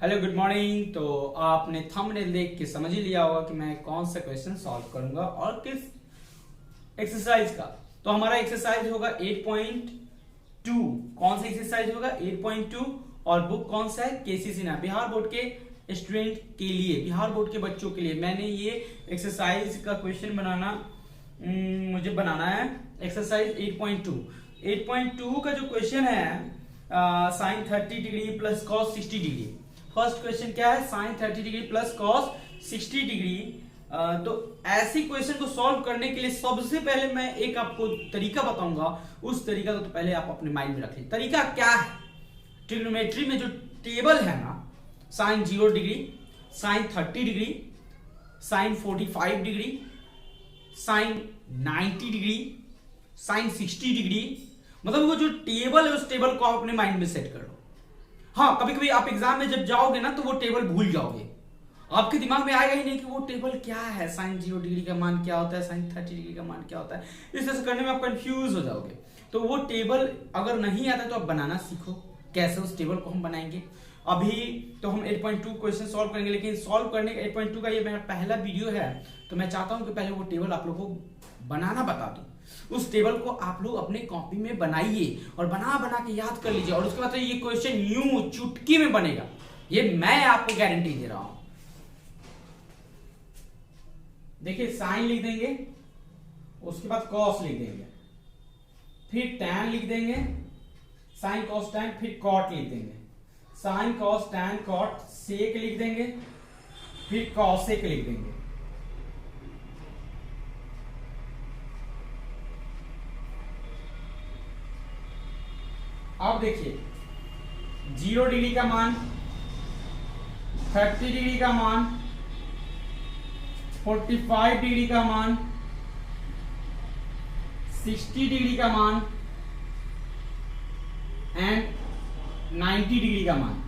Hello good morning. तो आपने thumbnail देख के समझ ही लिया होगा कि मैं कौन सा क्वेश्चन सॉल्व करूंगा और किस एक्सरसाइज का। तो हमारा एक्सरसाइज होगा 8.2। कौन सा एक्सरसाइज होगा? 8.2। और बुक कौन सा है? केसी सिन्हा। बिहार बोर्ड के स्टूडेंट के लिए, बिहार बोर्ड के बच्चों के लिए मैंने ये एक्सरसाइज का क्वेश्चन मुझे बनाना है। एक्सरसाइज 8.2। 8.2 का जो क्वेश्चन है sine 30 degree plus cos 60 degree. First question क्या है? Sine 30 degree plus cos 60 degree. तो ऐसी क्वेश्चन को सॉल्व करने के लिए सबसे पहले मैं एक आपको तरीका बताऊंगा। उस तरीका को तो पहले आप अपने माइंड में रखिए। तरीका क्या है? ट्रिग्नोमेट्री में जो टेबल है ना, sine 0 degree, sine 30 degree, sine 45 degree, sine 90 degree, sine 60 degree, मतलब वो जो टेबल है उस टेबल को आप अपने माइंड में सेट कर लो। हाँ, कभी कभी आप एग्जाम में जब जाओगे ना तो वो टेबल भूल जाओगे, आपके दिमाग में आएगा ही नहीं कि वो टेबल क्या है, साइन 0 डिग्री का मान क्या होता है, साइन 30 डिग्री का मान क्या होता है। इस तरह से करने में आप कंफ्यूज हो जाओगे। तो वो टेबल अगर नहीं आता तो आप बनाना सीखो। कैसे उस टेबल को हम बनाएंगे? अभी तो हम 8.2 क्वेश्चन सॉल्व करेंगे, लेकिन सॉल्व करने का 8.2 का ये मेरा पहला वीडियो है। तो मैं चाहता हूं कि पहले वो टेबल आप लोगों को बनाना बता दूं। उस टेबल को आप लोग अपने कॉपी में बनाइए और बना बना के याद कर लीजिए, और उसके बाद तो ये क्वेश्चन यूं चुटकी में बनेगा, ये मैं आपको गारंटी दे रहा हूं। देखिए, साइन लिख देंगे, उसके बाद कॉस लिख देंगे, फिर टैन लिख देंगे, साइन कॉस टैन, फिर कॉट लिख देंगे, sine cos tan cot sec लिख देंगे, फिर कॉसेक लिख देंगे। अब देखिए, 0 डिग्री का मान, 30 डिग्री का मान, 45 डिग्री का मान, 60 डिग्री का मान एंड 90 डिग्री का मान,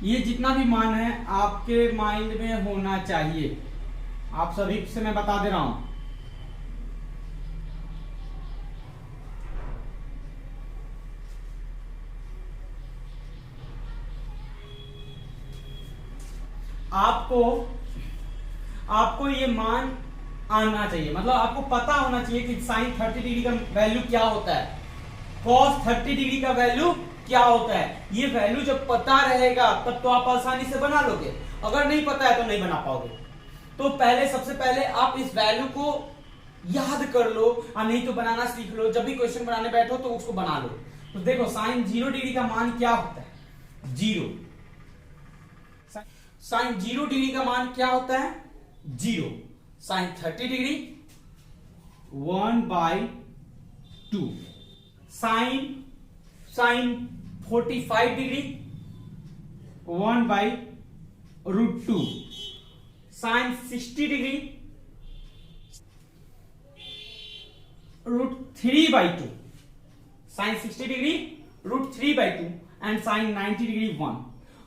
ये जितना भी मान है आपके माइंड में होना चाहिए। आप सभी से मैं बता दे रहा हूं। आपको ये मान आना चाहिए, मतलब आपको पता होना चाहिए कि साइन 30 डिग्री का वैल्यू क्या होता है, कॉस 30 डिग्री का वैल्यू क्या होता है। ये वैल्यू जब पता रहेगा तब तो आप आसानी से बना लोगे, अगर नहीं पता है तो नहीं बना पाओगे। तो सबसे पहले आप इस वैल्यू को याद कर लो, और नहीं तो बनाना सीख लो। जब भी क्वेश्चन बनाने बैठो तो उसको बना लो। तो देखो, साइन 0 डिग्री का मान क्या होता है? 0। साइन 0 डिग्री का मान क्या होता है? 0। Sine 30 degree 1/2। Sine 45 degree 1/√2। Sine 60 degree √3/2। Sine 60 degree √3/2 and sine 90 degree 1।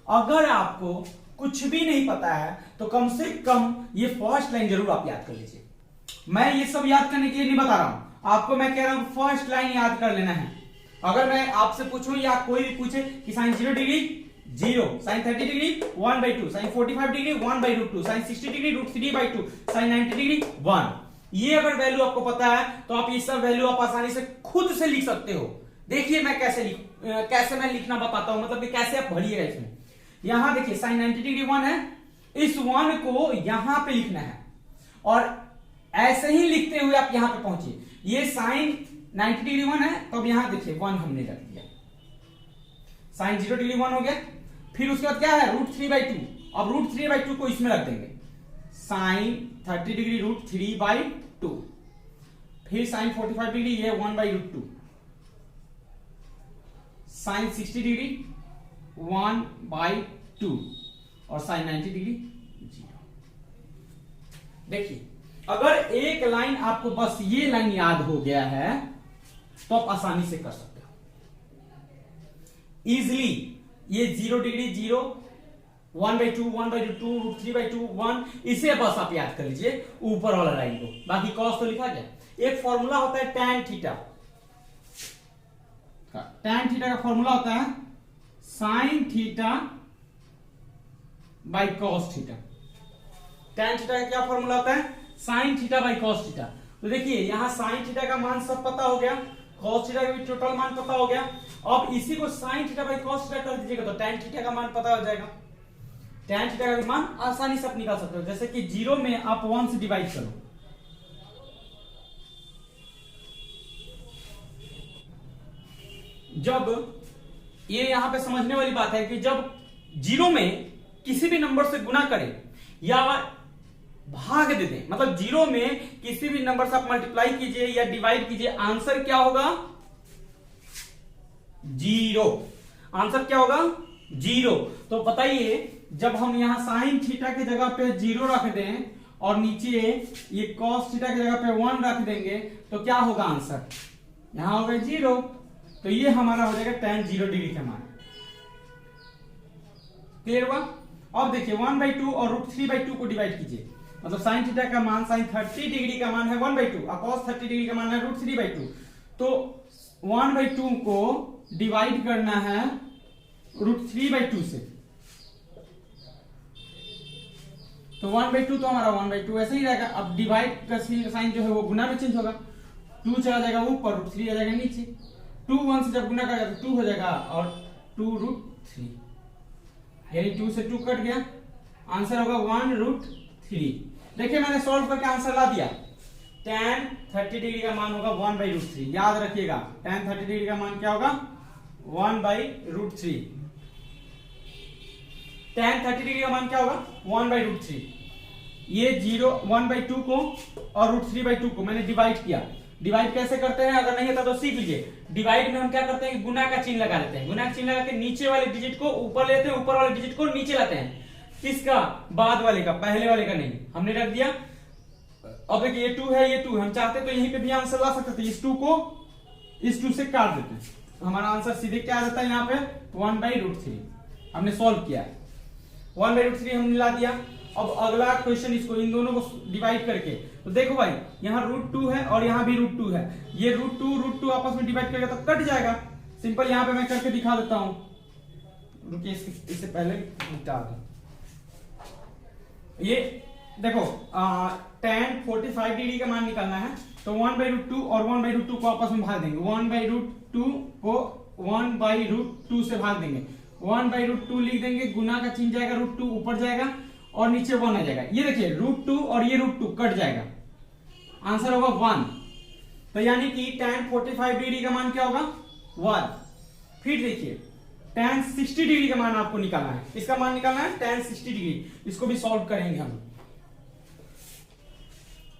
अगर आपको कुछ भी नहीं पता है तो कम से कम ये फर्स्ट लाइन जरूर आप याद कर लीजिए। मैं ये सब याद करने के लिए नहीं बता रहा हूं आपको, मैं कह रहा हूं फर्स्ट लाइन याद कर लेना है। अगर मैं आपसे पूछूं या कोई भी पूछे कि sine 0 degree 0, sine 30 degree 1/2, sine 45 degree 1/√2, sine 60 degree √3/2, sine 90 degree 1, ये अगर वैल्यू आपको पता है तो आप ये सब वैल्यू आप आसानी से खुद से लिख सकते हो। देखिए मैं कैसे मैं लिखना बताता हूं, मतलब कि कैसे आप भरिएगा इसमें। यहां देखिए, साइन 90 डिग्री 1 है, इस 1 को यहां पे लिखना है और ऐसे ही लिखते हुए आप यहां पे पहुंचिए। ये साइन 90 डिग्री 1 है, तो अब यहां देखिए 1 हमने रख दिया, साइन 0 डिग्री 1 हो गया। फिर उसके बाद क्या है? √3/2। अब √3/2 को इसमें रख देंगे, साइन 30 डिग्री √3/2। फिर साइन 45 डिग्री ये 1/√2, साइन 60 डिग्री 1/2 और साइन 90 डिग्री 0। देखिए, अगर एक लाइन आपको बस ये लाइन याद हो गया है तो आप आसानी से कर सकते हो इजिली। ये 0 डिग्री 0, 1/2, 1/2, √3/2, 1, इसे बस आप याद कर लीजिए ऊपर वाला लाइन को। बाकी कॉस तो लिखा गया। एक फॉर्मूला होता है टैन थीटा। टैन थीटा का फॉर्मूला होता है sine theta by cos theta. tan theta का क्या फॉर्मूला होता है, sin theta by cos theta. तो देखिए यहाँ sin थीटा का मान सब पता हो गया, cos थीटा का भी टोटल मान पता हो गया। अब इसी को sin theta by cos theta कर दीजिएगा तो tan थीटा का मान पता हो जाएगा। tan थीटा का भी मान आसानी से आप निकाल सकते हो, जैसे कि 0 में आप 1 से डिवाइड करो, जब ये यहां पे समझने वाली बात है कि जब 0 में किसी भी नंबर से गुना करें या भाग दे दें, मतलब 0 में किसी भी नंबर से आप मल्टीप्लाई कीजिए या डिवाइड कीजिए, आंसर क्या होगा 0। आंसर क्या होगा 0। तो बताइए जब हम यहां साइन थीटा की जगह पे 0 रख दें और नीचे ये कॉस थीटा की जगह पे 1 रख देंगे तो क्या होगा आंसर, यहां होगा 0। तो ये हमारा हो जाएगा tan 0 डिग्री का मान। क्लियर हुआ। अब देखिए 1/2 और √3/2 को डिवाइड कीजिए, मतलब साइन थीटा का मान साइन 30 डिग्री का मान है 1/2 और cos 30 डिग्री का मान है √3/2। तो 1/2 को डिवाइड करना है √3/2 से, तो 1/2 तो हमारा 1/2 ऐसे ही रहेगा। अब डिवाइड का साइन जो है वो गुना में चेंज होगा, 2 चला जाएगा ऊपर, √3 आ जाएगा नीचे। 2 1 से जब गुना करेगा तो 2 हो जाएगा और 2√3, यानी 2 से 2 कट गया, आंसर होगा 1√3। देखिए मैंने सॉल्व करके आंसर ला दिया। tan 30 डिग्री का मान होगा 1/√3। याद रखिएगा tan 30 डिग्री का मान क्या होगा 1/√3। tan 30 डिग्री का मान क्या होगा 1/√3। ये 1/2 को और √3/2 को मैंने डिवाइड किया। डिवाइड कैसे करते हैं, अगर नहीं आता तो सीख लीजिए। डिवाइड में हम क्या करते हैं, गुना का चिन्ह लगा लेते हैं। गुना का चिन्ह लगा के नीचे वाले डिजिट को ऊपर लेते हैं, ऊपर वाले डिजिट को नीचे लाते हैं। किसका, बाद वाले का, पहले वाले का नहीं। हमने रख दिया। अब देखिए ये 2 है, ये 2 हम चाहते तो यहीं पे भी आंसर ला सकते थे। इस 2 को इस 2 से काट देते हैं, हमारा आंसर सीधे क्या आ जाता है यहाँ पे 1/√3। हमने सॉल्व किया है, 1/√3 हमने ला दिया। अब अगला क्वेश्चन, इसको इन दोनों को डिवाइड करके, तो देखो भाई यहाँ √2 है और यहाँ भी √2 है। ये √2 आपस में डिवाइड करेगा तो कट जाएगा। सिंपल यहाँ पे मैं करके दिखा देता हूं, रुकिए इससे पहले निपटा दूं। ये देखो tan 45 डिग्री का मान निकालना है, तो 1/√2 और 1/√2 को आपस में भाग देंगे। 1/√2 को 1/√2 से भाग देंगे, 1/√2 लिख देंगे, गुना का चिन्ह जाएगा, √2 ऊपर जाएगा और नीचे 1 आ जाएगा। ये देखिए √2 और ये √2 कट जाएगा, आंसर होगा 1। तो यानी कि tan 45 डिग्री का मान क्या होगा 1। फिर देखिए tan 60 डिग्री का मान आपको निकालना है। इसका मान निकालना है tan 60 डिग्री। इसको भी सॉल्व करेंगे हम।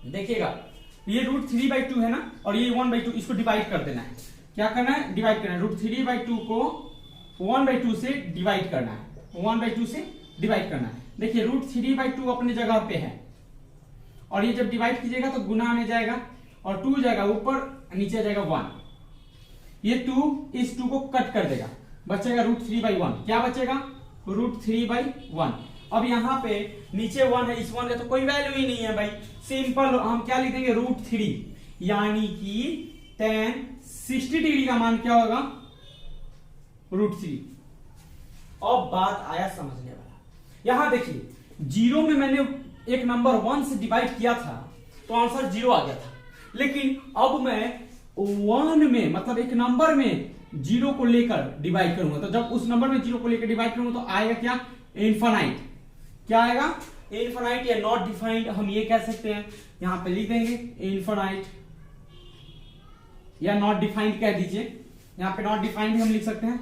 देखिएगा ये √3/2 है ना, और ये 1/2, इसको डिवाइड कर देना है। क्या करना है, डिवाइड करना है। √3/2 को 1/2 से डिवाइड करना है, 1/2 से डिवाइड करना है। देखिए √3/2 अपने जगह पे है, और ये जब डिवाइड कीजिएगा तो गुना में जाएगा और 2 जाएगा ऊपर, नीचे जाएगा 1। ये 2 इस 2 को कट कर देगा, बचेगा √3/1। क्या बचेगा √3/1। अब यहाँ पे नीचे 1 है, इस 1 का तो कोई वैल्यू ही नहीं है भाई। सिंपल हम क्या लिख देंगे √3, यानी कि tan 60 डिग्री का मान क्या होगा √3। अब बात आया समझने वाला। यहां देखिए 0 में मैंने एक नंबर 1 से डिवाइड किया था तो आंसर 0 आ गया था, लेकिन अब मैं 1 में, मतलब एक नंबर में 0 को लेकर डिवाइड करूंगा, तो जब उस नंबर में 0 को लेकर डिवाइड करूंगा तो आएगा क्या इनफाइनाइट। क्या आएगा इनफाइनाइट या नॉट डिफाइंड, हम ये कह सकते हैं। यहां पे लिख देंगे इनफाइनाइट या नॉट डिफाइंड कह दीजिए। यहां पे नॉट डिफाइंड हम लिख सकते हैं,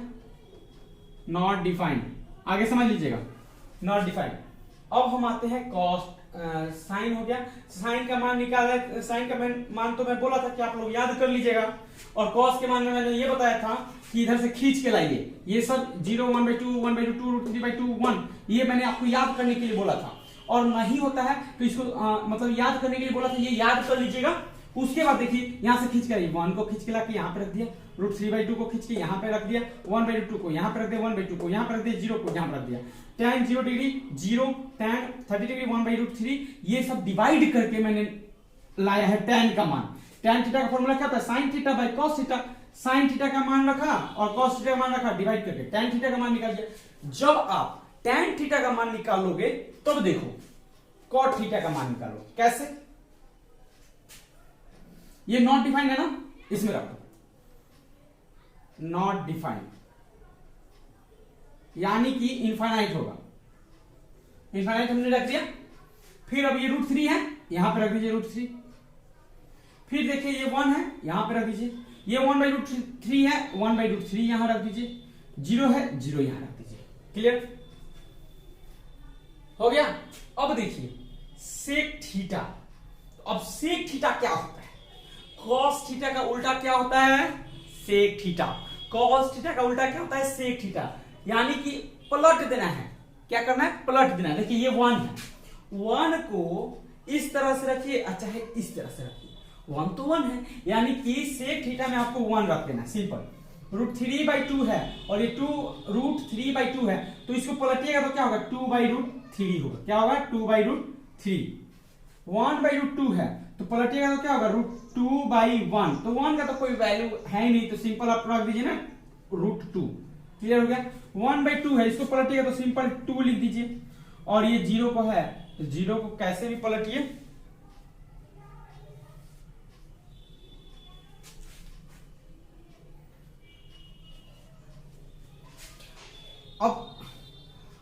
नॉट डिफाइंड। आगे समझ लीजिएगा नॉट डिफाइंड। अब हम आते हैं कॉस्ट। साइन हो गया, साइन का मान निकाला। साइन का मान तो मैं बोला था कि आप लोग याद कर लीजिएगा, और कॉस के मान में मैंने ये बताया था कि इधर से खींच के लाइए। ये सब 0 1/2 1/2 √3/2 1, ये मैंने आपको याद करने के लिए बोला था। और नहीं होता है तो इसको मतलब याद करने के लिए बोला था, ये याद कर लीजिएगा। उसके बाद देखिए यहां से खींच कर 1 को खींच के लाके यहाँ पे रख दिया, √3/2 को खींच के यहाँ पे रख दिया, 1/2 को यहाँ पे रख दिया, 1/2 को यहाँ पे रख दिया, 0 को यहाँ पे रख दिया। tan 0 डिग्री 0, tan 30 डिग्री 1/√3, ये सब डिवाइड करके मैंने लाया है tan का मान। tan थीटा का फॉर्मूला क्या था, sin theta by cos theta. sin theta का मान रखा और cos थीटा का मान रखा, डिवाइड करके tan थीटा का मान निकाल दिया। जब आप tan थीटा का मान निकालोगे तब देखो cot थीटा का मान निकालो। कैसे? ये नॉट डिफाइंड है ना, इसमें रखो नॉट डिफाइंड, यानी कि इनफाइनाइट होगा। इनफाइनाइट हमने रख दिया। फिर अब ये √3 है, यहां पे रख दीजिए √3। फिर देखिए ये 1 है, यहां पे रख दीजिए। ये 1/√3 है, 1/√3 यहां रख दीजिए। 0 है, 0 यहां रख दीजिए। क्लियर हो गया? अब देखिए सेक थीटा। अब सेक थीटा क्या होता है? कॉस थीटा का उल्टा क्या होता है? Sec theta. कॉस थीटा का उल्टा क्या होता है? Sec theta. यानी कि पलट देना है। क्या करना है? पलट देना है। देखिए ये 1 है, 1 को इस तरह से रखिए, चाहे इस तरह से रखिए। 1 तो 1 है, यानी कि सेक थीटा में आपको 1 रख देना, सिंपल। √3/2 है और ये √3/2 है, तो इसको पलटिएगा तो क्या होगा? 2/√3 होगा। क्या होगा? 2/√3। 1/√2 है तो पलटिएगा तो क्या होगा? √2/1। तो 1 का तो कोई वैल्यू है ही नहीं, तो सिंपल आप रख दीजिए ना √2। क्लियर हो गया? 1/2 है, इसको पलटिएगा तो सिंपल 2 लिख दीजिए। और ये 0 को है तो 0 को कैसे भी पलटिए।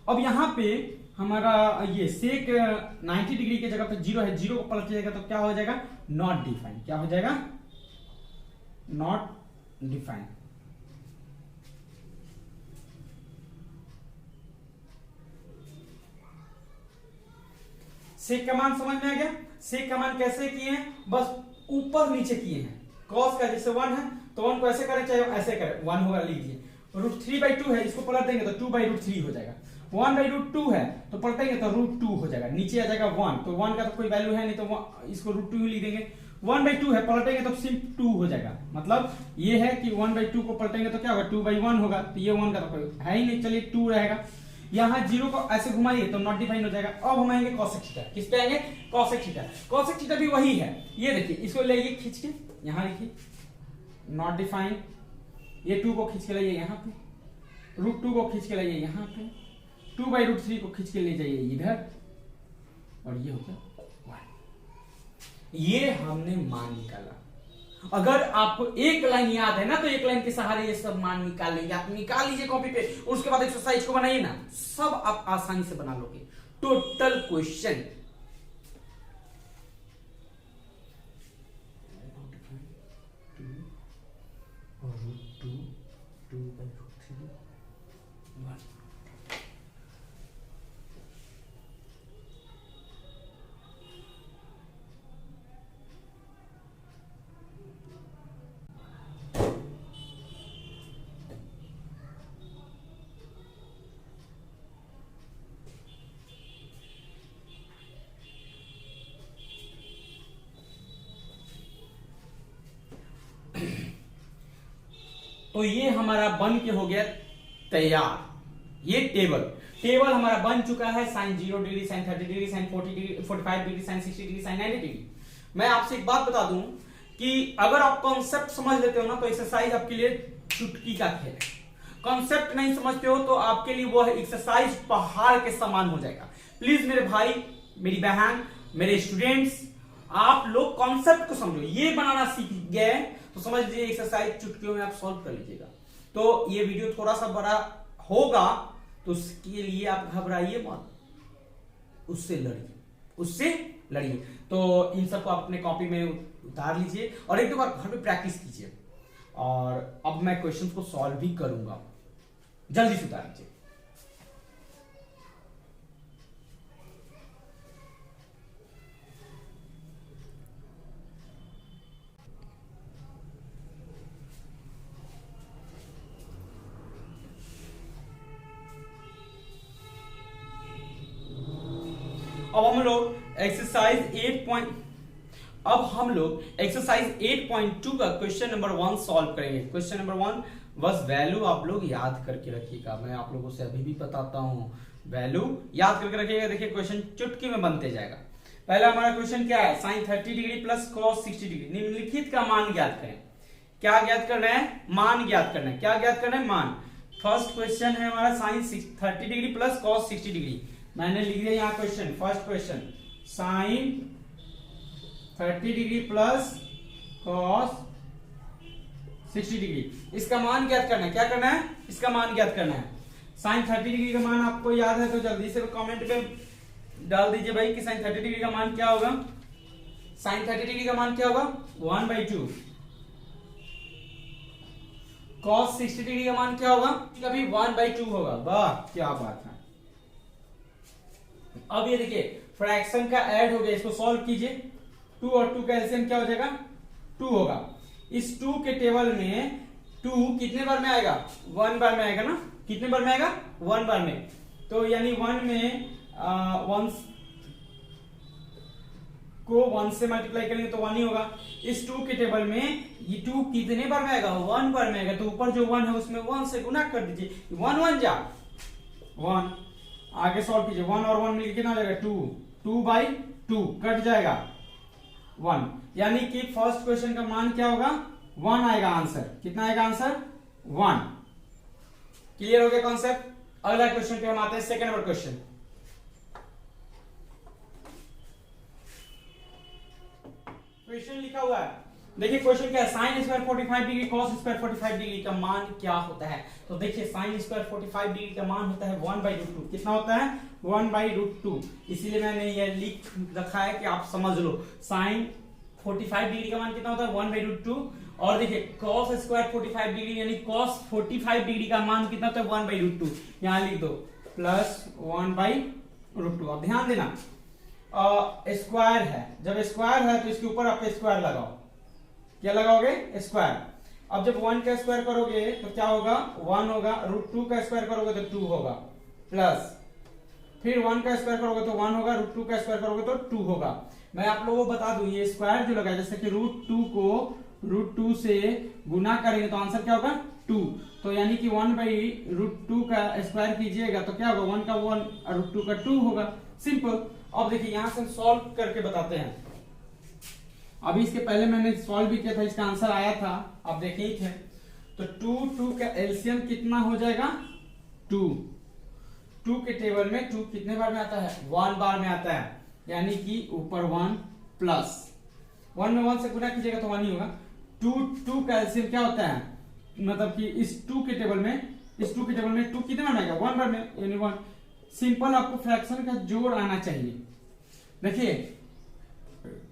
अब यहां पे हमारा ये सेक 90 डिग्री की जगह पे 0 है, 0 को पलट जाएगा तो क्या हो जाएगा? Not defined. क्या हो जाएगा? Not defined. सेक का मान समझ में आ गया? सेक का मान कैसे किए हैं? बस ऊपर नीचे किए हैं। कॉस का जैसे 1 है तो 1 को ऐसे करें, चाहे ऐसे करें, 1 होगा, लीजिए। √3/2 है, इसको पलट देंगे तो 2/√3 हो जाएगा। 1/√2 है तो पलटेंगे तो √2 हो जाएगा, नीचे आ जाएगा 1, तो 1 का तो कोई वैल्यू है नहीं, तो इसको √2 लिख देंगे। 1/2 है, पलटेंगे तो सिर्फ 2 हो जाएगा। मतलब ये है कि 1/2 को पलटेंगे तो क्या होगा? 2/1 होगा, तो ये 1 का तो कोई है ही नहीं, चलिए 2 रहेगा। यहां 0 को ऐसे घुमाइए तो नॉट डिफाइंड हो जाएगा। अब हम आएंगे कॉसेक थीटा। किस पे आएंगे? Cosec theta. कॉसेक थीटा भी वही है। ये देखिए, इसको लाइए खींच के, यहां लिखिए नॉट डिफाइंड। ये 2 को खींच के लाइए यहां पे, √2 को खींच के लाइए यहां पे, 2/√3 को खींच के ले जाइए इधर, और ये हो गया 1। ये हमने मान निकाला। अगर आपको एक लाइन याद है ना, तो एक लाइन के सहारे ये सब मान निकाल लेंगे। आप निकाल लीजिए कॉपी पे, उसके बाद एक्सरसाइज को बनाइए ना, सब आप आसानी से बना लोगे। टोटल क्वेश्चन तो ये हमारा बन के हो गया तैयार। ये टेबल हमारा बन चुका है। Sine 0 degree, sine 30 degree, sine 40 degree, 45 degree, sine 60 degree, sine 90 degree. मैं आपसे एक बात बता दूं कि अगर आप कॉन्सेप्ट समझ लेते हो ना, तो एक्सरसाइज आपके लिए चुटकी का खेल है। कॉन्सेप्ट नहीं समझते हो तो आपके लिए वो एक्सरसाइज पहाड़ के समान हो जाएगा। प्लीज मेरे भाई, मेरी बहन, मेरे स्टूडेंट्स, आप लोग कॉन्सेप्ट को समझो। ये बनाना सीख गए तो समझ लीजिए एक्सरसाइज चुटकियों में आप सॉल्व कर लीजिएगा। तो ये वीडियो थोड़ा सा बड़ा होगा, तो उसके लिए आप घबराइए मत, उससे लड़िए। तो इन सबको आप अपने कॉपी में उतार लीजिए और एक दो बार घर पे प्रैक्टिस कीजिए। और अब मैं क्वेश्चन को सॉल्व भी करूंगा, जल्दी से उतार लीजिए। अब हम लोग एक्सरसाइज 8.2 का क्वेश्चन नंबर 1 सॉल्व करेंगे। क्वेश्चन नंबर 1 बस वैल्यू आप लोग याद करके रखिएगा। मैं आप लोगों से अभी भी बताता हूं, वैल्यू याद करके रखिएगा। देखिए क्वेश्चन चुटकी में बनते जाएगा। पहला हमारा क्वेश्चन क्या है? Sine 30 degree plus cos 60 degree, निम्नलिखित का मान ज्ञात करें। क्या ज्ञात करना है? मान ज्ञात करना है। क्या ज्ञात करना है? मान। फर्स्ट क्वेश्चन है हमारा sine 30 degree plus cos 60 degree. मैंने लिख दिया यहाँ question, first question sine 30 degree plus cos 60 degree. इसका मान ज्ञात करना है। क्या करना है? इसका मान ज्ञात करना है। साइन 30 डिग्री का मान आपको याद है तो जल्दी से कमेंट में डाल दीजिए भाई कि साइन 30 डिग्री का मान क्या होगा। साइन 30 डिग्री का मान क्या होगा? 1/2। कॉस 60 डिग्री का मान क्या होगा? कभी 1/2 होगा। वाह क्या बात है। अब ये देखिए फ्रैक्शन का ऐड हो गया, इसको सॉल्व कीजिए। 2 और 2 का एलसीएम क्या हो जाएगा? 2 होगा। इस 2 के टेबल में 2 कितने बार में आएगा? 1 बार में आएगा ना। कितने बार में आएगा? 1 बार में। तो यानी 1 में 1 को 1 से मल्टीप्लाई करेंगे तो 1 ही होगा। इस 2 के टेबल में ये 2 कितने बार में आएगा? 1 बार में आएगा। तो ऊपर जो 1 है उसमें 1 से गुना कर दीजिए। 1 1 जा 1। आगे सॉल्व कीजिए। 1 और 1 मिलकर कितना हो जाएगा? 2। 2/2 कट जाएगा 1। यानी कि फर्स्ट क्वेश्चन का मान क्या होगा? 1 आएगा आंसर। कितना आएगा आंसर? 1। क्लियर हो गया कॉन्सेप्ट। अगला क्वेश्चन पे हम आते हैं, सेकंड नंबर क्वेश्चन। क्वेश्चन लिखा हुआ है, देखिए क्वेश्चन क्या है? Sine square 45 degree cos square 45 degree का मान क्या होता है? तो देखिए साइन स्क्वायर 45 डिग्री का मान होता है 1/√2। कितना होता है? 1/√2। इसीलिए मैंने ये लिख रखा है कि आप समझ लो। साइन 45 डिग्री का मान कितना होता है? 1/√2। और देखिए कॉस स्क्वायर 45 डिग्री यानी कॉस 45 डिग्री का मान कितना होता है? 1/√2। यहां लिख दो प्लस 1/√2। अब ध्यान देना स्क्वायर है, जब स्क्वायर है तो इसके ऊपर आप स्क्वायर लगाओ। क्या लगाओगे? स्क्वायर। अब जब 1 का स्क्वायर करोगे तो क्या होगा? 1 होगा। √2 का स्क्वायर करोगे तो 2 होगा प्लस, फिर 1 का स्क्वायर करोगे तो 1 होगा। √2 का स्क्वायर करोगे तो 2 होगा। मैं आप लोगों को बता दूं ये स्क्वायर जो लगा, जैसे कि √2 को √2 से गुना करेंगे तो आंसर क्या होगा? 2। तो यानी कि 1/√2 का स्क्वायर कीजिएगा तो क्या होगा? 1 का 1 और √2 का 2 होगा। सिंपल। अब देखिए यहां से सॉल्व करके बताते हैं। अभी इसके पहले मैंने सॉल्व भी किया था, इसका आंसर आया था, आप देखे ही थे। तो 2 का एलसीएम कितना हो जाएगा? 2। 2 के टेबल में 2 कितने बार में आता है? 1 बार में आता है। यानी कि ऊपर 1 प्लस 1 में 1 से गुना कीजिएगा तो 1 ही होगा। 2 का एलसीएम क्या होता है? मतलब कि इस 2 के टेबल में 2 कितने बार में आएगा? 1 बार में, यानी 1। सिंपल आपको फ्रैक्शन का जोड़ आना चाहिए। देखिए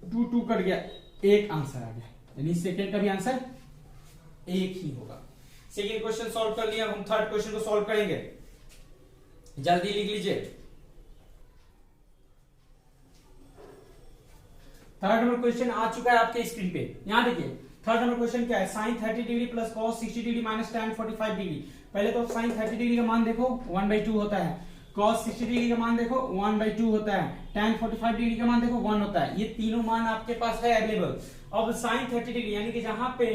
2 कट गया, एक आंसर आ गया, यानी सेकेंड का भी आंसर एक ही होगा। सेकेंड क्वेश्चन सॉल्व कर लिया। हम थर्ड क्वेश्चन को सॉल्व करेंगे, जल्दी लिख लीजिए। थर्ड नंबर क्वेश्चन आ चुका है आपके स्क्रीन पे। यहां देखिए थर्ड नंबर क्वेश्चन क्या है? Sine 30 degree plus cos 60 degree minus tan 45 degree. पहले तो साइन 30 डिग्री का मान देखो 1/2 होता है। cos 60 डिग्री का मान देखो 1/2 होता है। tan 45 डिग्री का मान देखो 1 होता है। ये तीनों मान आपके पास है अवेलेबल। अब sin 30 डिग्री यानी कि जहां पे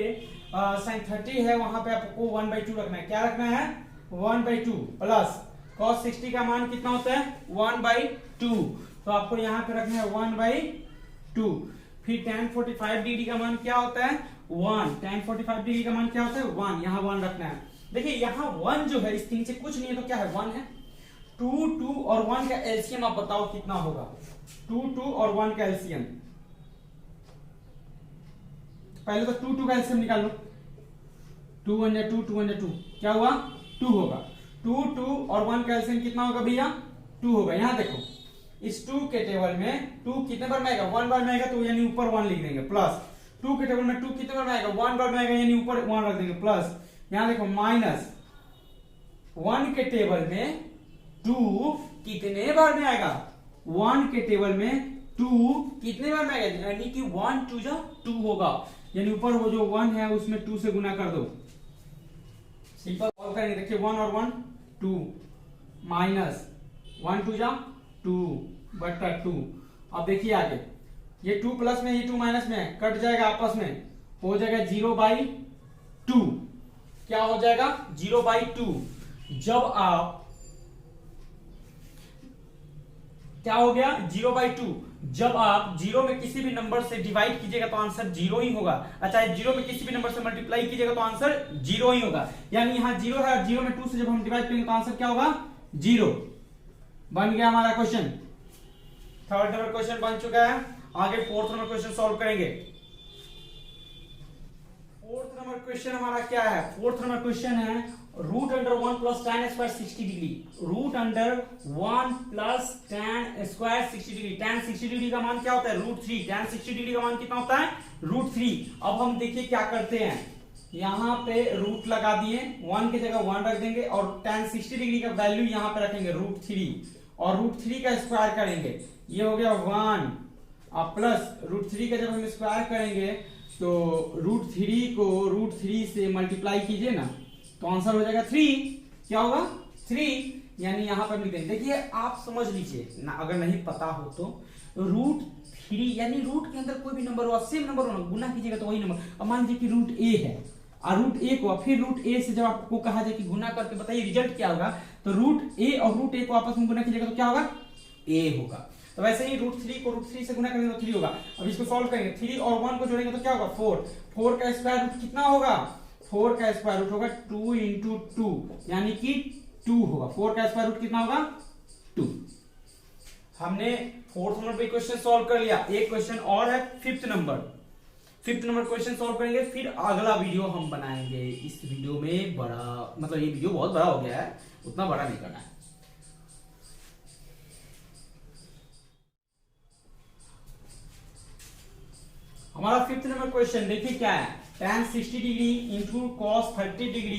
sin 30 है वहां पे आपको 1/2 रखना है। क्या रखना है? 1/2 प्लस cos 60 का मान कितना होता है? 1/2। तो आपको यहां पे रखना है 1/2। फिर tan 45 डिग्री का मान क्या होता है? 1। tan 45 डिग्री का मान क्या होता है? 1। यहां 1 रखना है। देखिए यहां 1 जो है, इसके नीचे कुछ नहीं है तो क्या है? 1 है। 2 और 1 का एलसीएम आप बताओ कितना होगा? 2 और 1 का एलसीएम, पहले तो 2 का एलसीएम निकाल लो। 2 1 2 2 1 2 क्या हुआ? 2 होगा। 2 और 1 का एलसीएम कितना होगा भैया? 2 होगा। यहां देखो इस 2 के टेबल में 2 कितने बार में आएगा? 1 बार में आएगा, तो यानी ऊपर 1 लिख देंगे प्लस 2 के टेबल में 2 कितने बार में आएगा? 1 बार में आएगा, यानी ऊपर 1 रख देंगे प्लस। यहां देखो माइनस 1 के टेबल में 2 कितने बार में आएगा? 1 के टेबल में 2 कितने बार में आएगा? यानी कि 1 2 जा 2 होगा, यानी ऊपर वो जो 1 है उसमें 2 से गुना कर दो। सिंपल सॉल्व करेंगे। देखिए 1 और 1 2 माइनस 1 2 जा 2 बटा 2। अब देखिए आगे ये 2 प्लस में, ये 2 माइनस में, कट जाएगा आपस में, हो जाएगा 0/2। क्या हो जाएगा? 0/2। जब आप क्या हो गया? 0/2। जब आप जीरो में किसी भी नंबर से डिवाइड कीजिएगा तो आंसर जीरो ही होगा। अच्छा, जीरो में किसी भी नंबर से मल्टीप्लाई कीजिएगा तो आंसर जीरो ही होगा। यानी यहाँ जीरो है और जीरो में 2 से जब हम डिवाइड करेंगे तो आंसर क्या होगा? जीरो। बन गया हमारा क्वेश्चन। थर्ड नंबर क्वेश्चन बन चुका है। आगे फोर्थ नंबर क्वेश्चन सॉल्व करेंगे। फोर्थ नंबर क्वेश्चन हमारा क्या है? फोर्थ नंबर क्वेश्चन है root under 1 plus tan square 60 degree. Root under 1 plus tan square 60 degree. tan 60 degree का मान क्या होता है? √3। tan 60 डिग्री का मान कितना होता है? √3। अब हम देखिए क्या करते हैं, यहाँ पे रूट लगा दिए, 1 की जगह 1 रख देंगे और tan 60 डिग्री का वैल्यू यहाँ पे रखेंगे √3 और √3 का स्क्वायर करेंगे। ये हो गया 1 प्लस √3 का जब हम स्क्वायर करेंगे तो √3 को √3 से मल्टीप्लाई कीजिए ना तो आंसर हो जाएगा 3। क्या होगा? 3। यानी यहां पर लिख देंगे। देखिए आप समझ लीजिए ना, अगर नहीं पता हो तो √3 यानी रूट के अंदर कोई भी नंबर हो, सेम नंबर हो ना, गुना कीजिएगा तो वही नंबर। अब मान लीजिए कि √a है और √a को फिर √a से जब आपको कहा जाए कि गुना करके बताइए रिजल्ट क्या होगा, तो √a और √a को आपस में गुना कीजिएगा तो क्या होगा? a होगा। तो वैसे ही √3 को √3 से गुना करेंगे तो 3 होगा। अब इसको सॉल्व करेंगे, 3 और 1 को जोड़ेंगे तो क्या होगा? 4। 4 का स्क्वायर रूट कितना होगा? 4 का स्क्वायर रूट होगा 2 इंटू 2 यानी कि 2 होगा। 4 का स्क्वायर रूट कितना होगा? 2। हमने फोर्थ नंबर पे क्वेश्चन सॉल्व कर लिया। एक क्वेश्चन और है फिफ्थ नंबर क्वेश्चन सॉल्व करेंगे, फिर अगला वीडियो हम बनाएंगे। इस वीडियो में बड़ा मतलब ये वीडियो बहुत बड़ा हो गया है, उतना बड़ा नहीं करना है। हमारा फिफ्थ नंबर क्वेश्चन देखिए क्या है, tan 60 degree into cos 30 degree.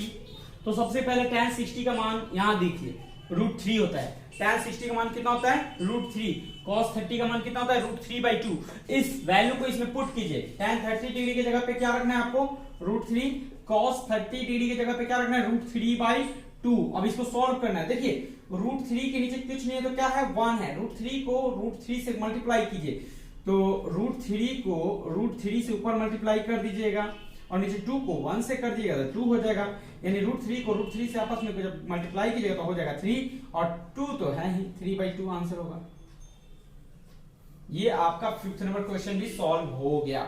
तो सबसे पहले tan 60 का मान यहां देखिए √3 होता है। tan 60 का मान कितना होता है? √3। cos 30 का मान कितना होता है? √3/2। इस वैल्यू को इसमें पुट कीजिए। tan 30 डिग्री की जगह पे क्या रखना है आपको? √3। cos 30 डिग्री की जगह पे क्या रखना है? √3/2। अब इसको सॉल्व करना है। देखिए √3 के नीचे कुछ नहीं है तो क्या है? 1 है। √3 को √3 से मल्टीप्लाई कीजिए तो √3 को √3 से ऊपर मल्टीप्लाई कर दीजिएगा और नीचे 2 को 1 से कर दीजिएगा तो 2 हो जाएगा। यानी √3 को √3 से आपस में जब मल्टीप्लाई कीजिएगा तो हो जाएगा 3 और 2 तो है ही, 3/2 आंसर होगा। ये आपका फिफ्थ नंबर क्वेश्चन भी सॉल्व हो गया।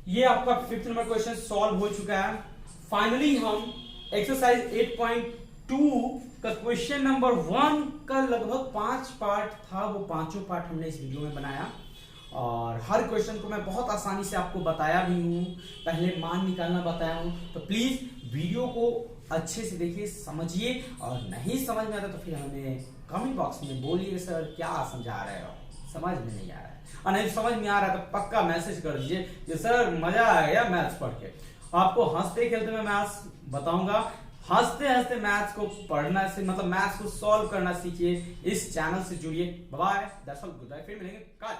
ये आपका फिफ्थ नंबर क्वेश्चन सॉल्व हो चुका है। फाइनली हम एक्सरसाइज 8.2 का क्वेश्चन नंबर 1 का लगभग 5 पार्ट था, वो पांचों पार्ट हमने इस वीडियो में बनाया और हर क्वेश्चन को मैं बहुत आसानी से आपको बताया भी हूँ, पहले मान निकालना बताया हूँ। तो प्लीज वीडियो को अच्छे से देखिए, समझिए और नहीं समझ में आता तो फिर हमें कमेंट बॉक्स में बोलिए सर क्या समझा रहे हो, समझ में नहीं आ रहा है, और नहीं समझ में आ रहा है तो पक्का मैसेज कर दीजिए कि सर मजा आ गया मैथ्स पढ़ के। आपको हंसते खेलते मैं मैथ्स बताऊंगा, हंसते हंसते मैथ्स को पढ़ना से मतलब मैथ्स को सॉल्व करना सीखिए। इस चैनल से जुड़िए। Bye bye, that's all, goodbye, फिर मिलेंगे कल।